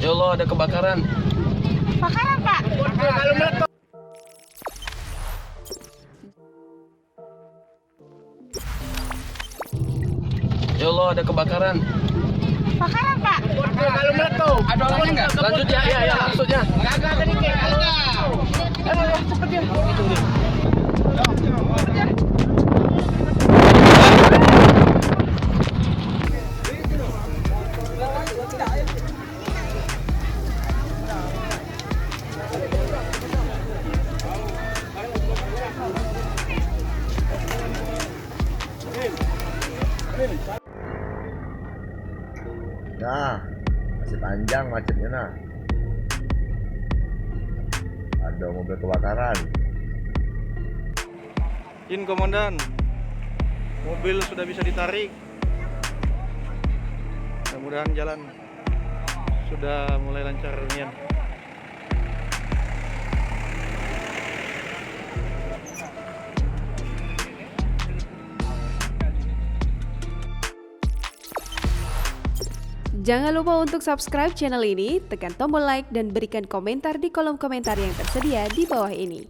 Ya Allah, ada kebakaran. Kebakaran, Pak. Kalau meletup. Ya Allah, ada kebakaran. Kebakaran, Pak. Kalau meletup. Ada orangnya nggak? Lanjut ya, ya, maksudnya. Agak ada nih, kayak cepet ya. Nah, masih panjang macetnya nah. Ada mobil kebakaran. Izin komandan, mobil sudah bisa ditarik. Mudah-mudahan jalan sudah mulai lancar Mian. Jangan lupa untuk subscribe channel ini, tekan tombol like dan berikan komentar di kolom komentar yang tersedia di bawah ini.